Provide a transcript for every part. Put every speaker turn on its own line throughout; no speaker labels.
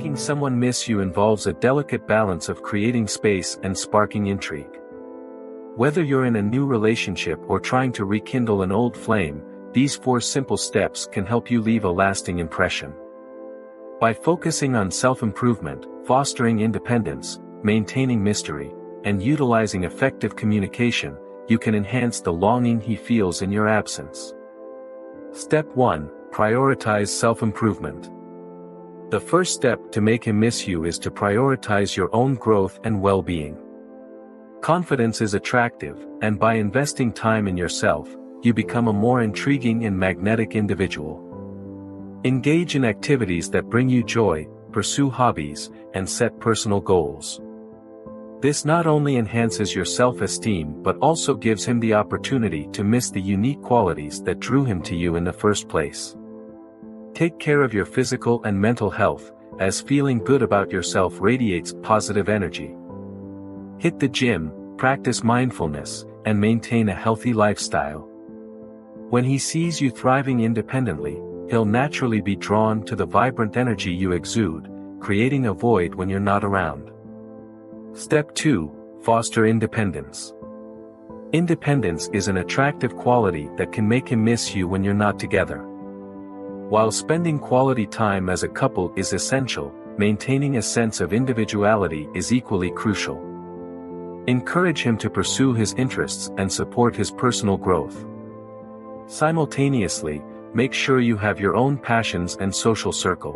Making someone miss you involves a delicate balance of creating space and sparking intrigue. Whether you're in a new relationship or trying to rekindle an old flame, these 4 simple steps can help you leave a lasting impression. By focusing on self-improvement, fostering independence, maintaining mystery, and utilizing effective communication, you can enhance the longing he feels in your absence. Step 1. Prioritize self-improvement. The first step to make him miss you is to prioritize your own growth and well-being. Confidence is attractive, and by investing time in yourself, you become a more intriguing and magnetic individual. Engage in activities that bring you joy, pursue hobbies, and set personal goals. This not only enhances your self-esteem but also gives him the opportunity to miss the unique qualities that drew him to you in the first place. Take care of your physical and mental health, as feeling good about yourself radiates positive energy. Hit the gym, practice mindfulness, and maintain a healthy lifestyle. When he sees you thriving independently, he'll naturally be drawn to the vibrant energy you exude, creating a void when you're not around. Step 2. Foster independence. Independence is an attractive quality that can make him miss you when you're not together. While spending quality time as a couple is essential, maintaining a sense of individuality is equally crucial. Encourage him to pursue his interests and support his personal growth. Simultaneously, make sure you have your own passions and social circle.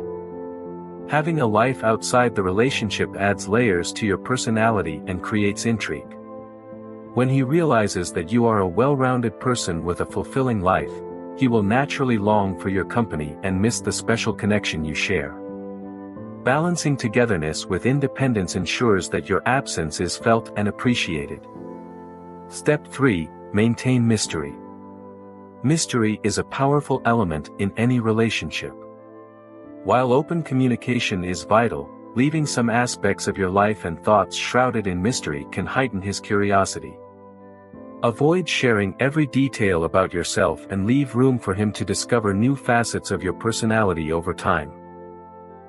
Having a life outside the relationship adds layers to your personality and creates intrigue. When he realizes that you are a well-rounded person with a fulfilling life, he will naturally long for your company and miss the special connection you share. Balancing togetherness with independence ensures that your absence is felt and appreciated. Step 3. Maintain mystery. Mystery is a powerful element in any relationship. While open communication is vital, leaving some aspects of your life and thoughts shrouded in mystery can heighten his curiosity. Avoid sharing every detail about yourself and leave room for him to discover new facets of your personality over time.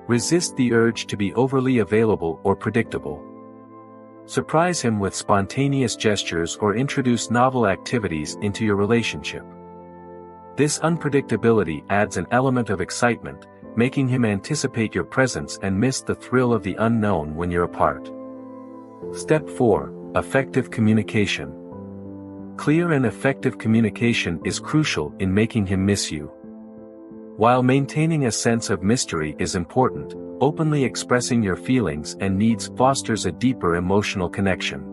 Resist the urge to be overly available or predictable. Surprise him with spontaneous gestures or introduce novel activities into your relationship. This unpredictability adds an element of excitement, making him anticipate your presence and miss the thrill of the unknown when you're apart. Step 4. Effective communication. Clear and effective communication is crucial in making him miss you. While maintaining a sense of mystery is important, openly expressing your feelings and needs fosters a deeper emotional connection.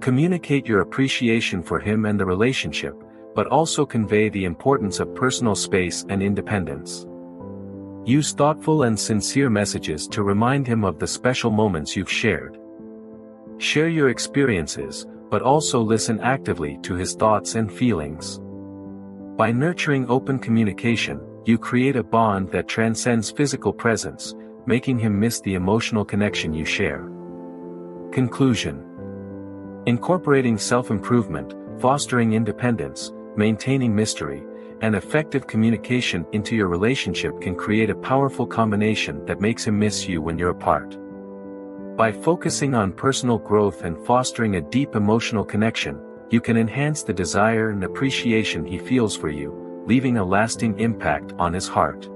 Communicate your appreciation for him and the relationship, but also convey the importance of personal space and independence. Use thoughtful and sincere messages to remind him of the special moments you've shared. Share your experiences, but also listen actively to his thoughts and feelings. By nurturing open communication, you create a bond that transcends physical presence, making him miss the emotional connection you share. Conclusion. Incorporating self-improvement, fostering independence, maintaining mystery, and effective communication into your relationship can create a powerful combination that makes him miss you when you're apart. By focusing on personal growth and fostering a deep emotional connection, you can enhance the desire and appreciation he feels for you, leaving a lasting impact on his heart.